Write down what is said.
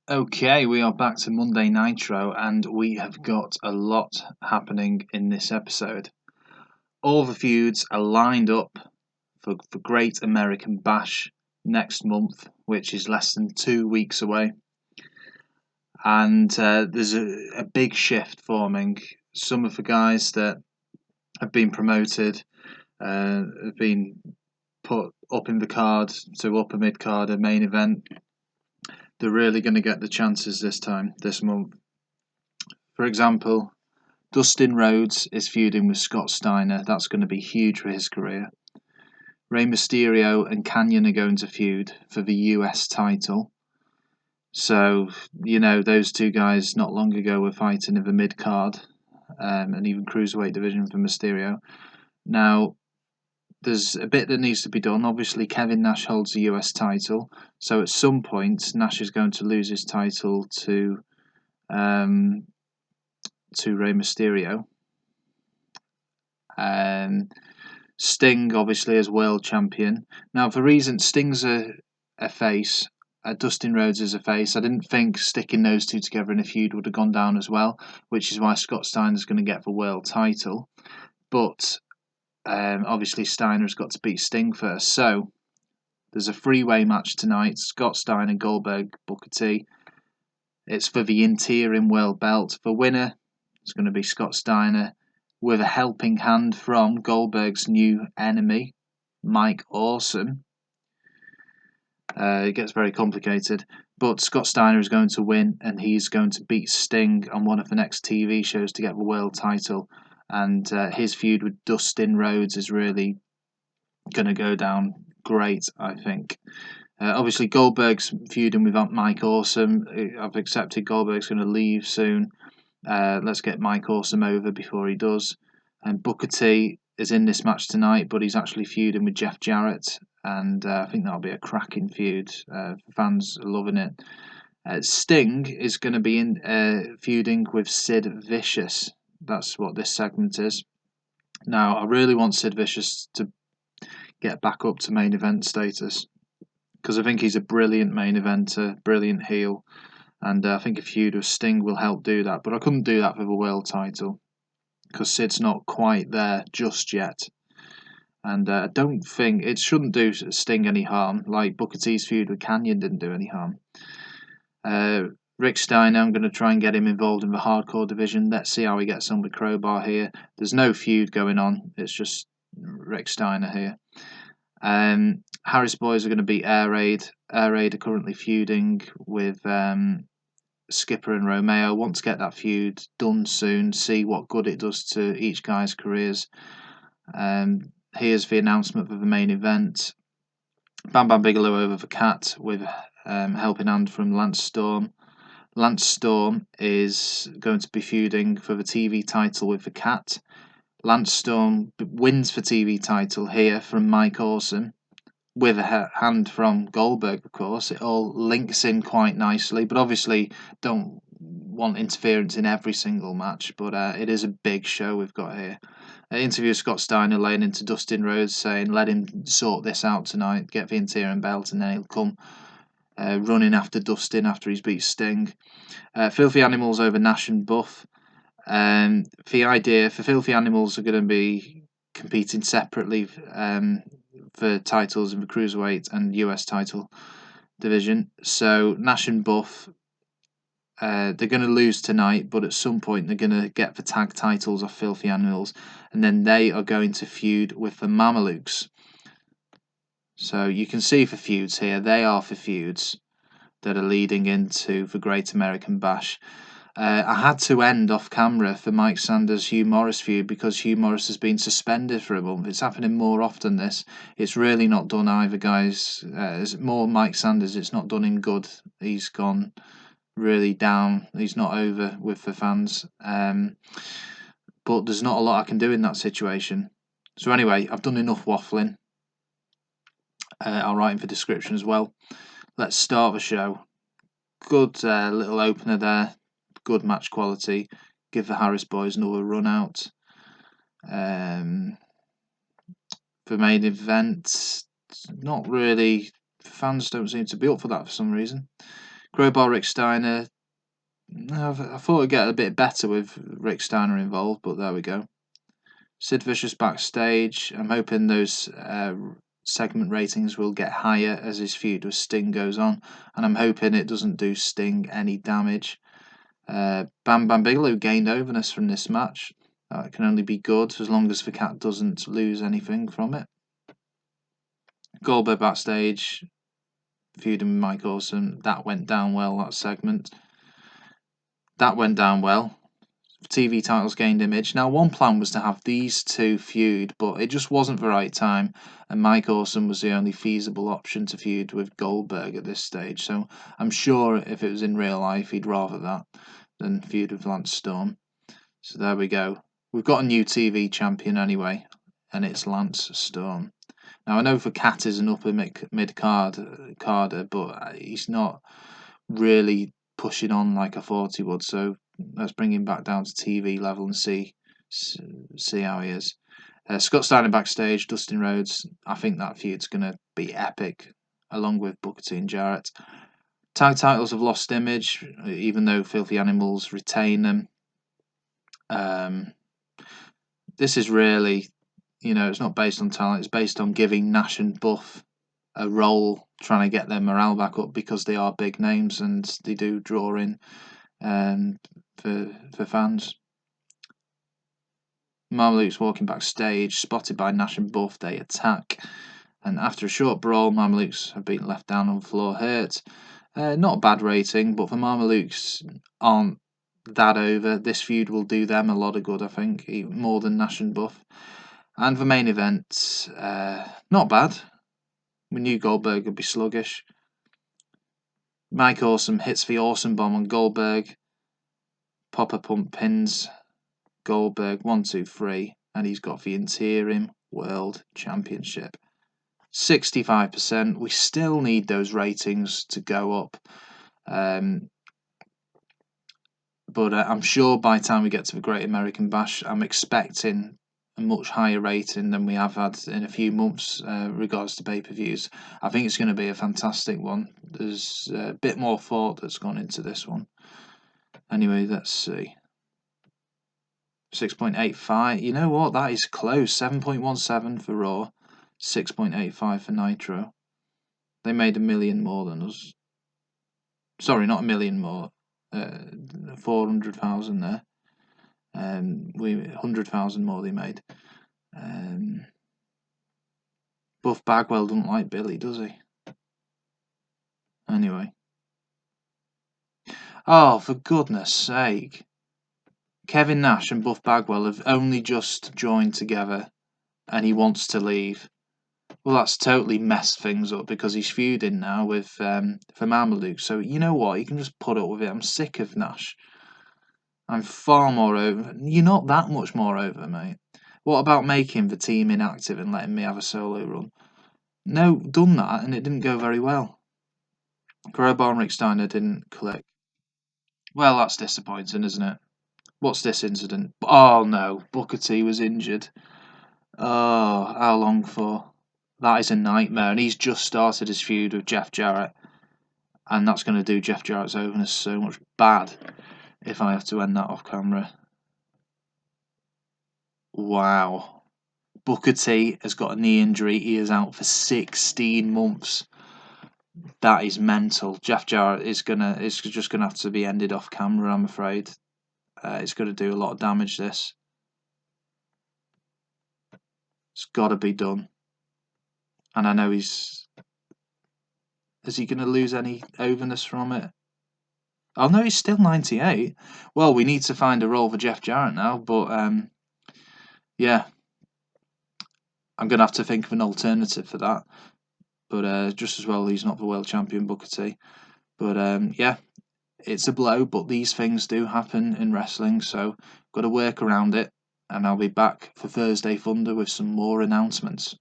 Okay, we are back to Monday Nitro, and we have got a lot happening in this episode. All the feuds are lined up for Great American Bash next month, which is less than 2 weeks away. And there's a big shift forming. Some of the guys that have been promoted have been put up in the card to upper mid card, a main event. They're really going to get the chances this month. For example, Dustin Rhodes is feuding with Scott Steiner. That's going to be huge for his career. Rey Mysterio and Kanyon are going to feud for the US title. So, those two guys not long ago were fighting in the mid card and even cruiserweight division for Mysterio. Now, there's a bit that needs to be done. Obviously, Kevin Nash holds the US title. So at some point, Nash is going to lose his title to Rey Mysterio. Sting, obviously, as world champion. Now, for reason Sting's a face, Dustin Rhodes is a face. I didn't think sticking those two together in a feud would have gone down as well, which is why Scott Steiner's going to get the world title. But obviously, Steiner's got to beat Sting first. So there's a three-way match tonight: Scott Steiner, Goldberg, Booker T. It's for the interim world belt. The winner is going to be Scott Steiner, with a helping hand from Goldberg's new enemy, Mike Awesome. It gets very complicated, but Scott Steiner is going to win, and he's going to beat Sting on one of the next TV shows to get the world title. And his feud with Dustin Rhodes is really going to go down great, I think. Obviously, Goldberg's feuding with Mike Awesome. I've accepted Goldberg's going to leave soon. Let's get Mike Awesome over before he does. And Booker T is in this match tonight, but he's actually feuding with Jeff Jarrett, and I think that'll be a cracking feud. Fans are loving it. Sting is going to be feuding with Sid Vicious. That's what this segment is. Now, I really want Sid Vicious to get back up to main event status, because I think he's a brilliant main eventer, brilliant heel. And I think a feud with Sting will help do that. But I couldn't do that for the world title, because Sid's not quite there just yet. And I don't think it shouldn't do Sting any harm, like Booker T's feud with Kanyon didn't do any harm. Rick Steiner, I'm going to try and get him involved in the hardcore division. Let's see how he gets on with Crowbar here. There's no feud going on. It's just Rick Steiner here. Harris Boys are going to beat Air Raid. Air Raid are currently feuding with Skipper and Romeo. Want to get that feud done soon, see what good it does to each guy's careers. Here's the announcement for the main event: Bam Bigelow over the Cat with helping hand from Lance Storm. Lance Storm is going to be feuding for the TV title with the Cat. Lance Storm wins the TV title here from Mike Awesome, with a hand from Goldberg, of course. It all links in quite nicely, but obviously don't want interference in every single match. But it is a big show we've got here. An interview with Scott Steiner laying into Dustin Rhodes, saying, let him sort this out tonight, get the interim belt, and then he'll come running after Dustin after he's beat Sting. Filthy Animals over Nash and Buff. The idea for Filthy Animals are going to be competing separately for titles in the Cruiserweight and US title division. So Nash and Buff, they're going to lose tonight, but at some point they're going to get the tag titles off Filthy Animals, and then they are going to feud with the Mamalukes. So you can see for feuds here, they are for feuds that are leading into the Great American Bash. I had to end off camera for Mike Sanders' Hugh Morris feud because Hugh Morris has been suspended for a month. It's happening more often, this. It's really not done either, guys. It's more Mike Sanders. It's not done in good. He's gone really down. He's not over with the fans. But there's not a lot I can do in that situation. So anyway, I've done enough waffling. I'll write in the description as well. Let's start the show. Good little opener there. Good match quality. Give the Harris Boys another run out. For main event, not really. Fans don't seem to be up for that for some reason. Crowbar, Rick Steiner. I thought it'd get a bit better with Rick Steiner involved, but there we go. Sid Vicious backstage. I'm hoping those segment ratings will get higher as his feud with Sting goes on, and I'm hoping it doesn't do Sting any damage. Bam Bigelow gained overness from this match. It can only be good as long as the cat doesn't lose anything from it. Goldberg backstage, feuding with Mike Awesome. That went down well, that segment. That went down well. TV titles gained image. Now, one plan was to have these two feud, but it just wasn't the right time, and Mike Awesome was the only feasible option to feud with Goldberg at this stage. So I'm sure if it was in real life, he'd rather that than feud with Lance Storm. So there we go. We've got a new TV champion anyway, and it's Lance Storm. Now, I know the Cat is an upper mid-carder, but he's not really pushing on like I thought he would, so let's bring him back down to TV level and see how he is. Scott Steiner backstage, Dustin Rhodes. I think that feud's going to be epic, along with Booker T and Jarrett. Tag titles have lost image, even though Filthy Animals retain them. This is really, it's not based on talent, it's based on giving Nash and Buff a role, trying to get their morale back up because they are big names and they do draw in for fans. Mamalukes walking backstage, spotted by Nash and Buff, they attack, and after a short brawl, Mamalukes have been left down on the floor hurt. Not a bad rating, but the Mamalukes aren't that over. This feud will do them a lot of good, I think, even more than Nash and Buff. And the main event, not bad. We knew Goldberg would be sluggish. Mike Awesome hits the Awesome Bomb on Goldberg. Popper Pump pins Goldberg 1, 2, 3, and he's got the Interim World Championship. 65%. We still need those ratings to go up. But I'm sure by the time we get to the Great American Bash, I'm expecting a much higher rating than we have had in a few months regards to pay-per-views. I think it's going to be a fantastic one. There's a bit more thought that's gone into this one. Anyway, let's see. 6.85. You know what? That is close. 7.17 for Raw. 6.85 for Nitro. They made 1 million more than us. Sorry, not 1 million more. 400,000 there. 100,000 more they made. Buff Bagwell doesn't like Billy, does he? Anyway. Oh, for goodness sake. Kevin Nash and Buff Bagwell have only just joined together and he wants to leave. Well, that's totally messed things up because he's feuding now with for Mamalukes. So you know what? You can just put up with it. I'm sick of Nash. I'm far more over. You're not that much more over, mate. What about making the team inactive and letting me have a solo run? No, done that and it didn't go very well. Crowbar and Rick Steiner didn't click. Well, that's disappointing, isn't it? What's this incident? Oh no, Booker T was injured. Oh, how long for? That is a nightmare, and he's just started his feud with Jeff Jarrett, and that's going to do Jeff Jarrett's overness so much bad if I have to end that off camera. Wow. Booker T has got a knee injury. He is out for 16 months. That is mental. Jeff Jarrett is just gonna have to be ended off camera, I'm afraid. It's going to do a lot of damage, this. It's got to be done. And I know is he going to lose any overness from it? Oh no, he's still 98. Well, we need to find a role for Jeff Jarrett now, but yeah. I'm going to have to think of an alternative for that. But just as well, he's not the world champion, Booker T. But yeah, it's a blow, but these things do happen in wrestling, so got to work around it. And I'll be back for Thursday Thunder with some more announcements.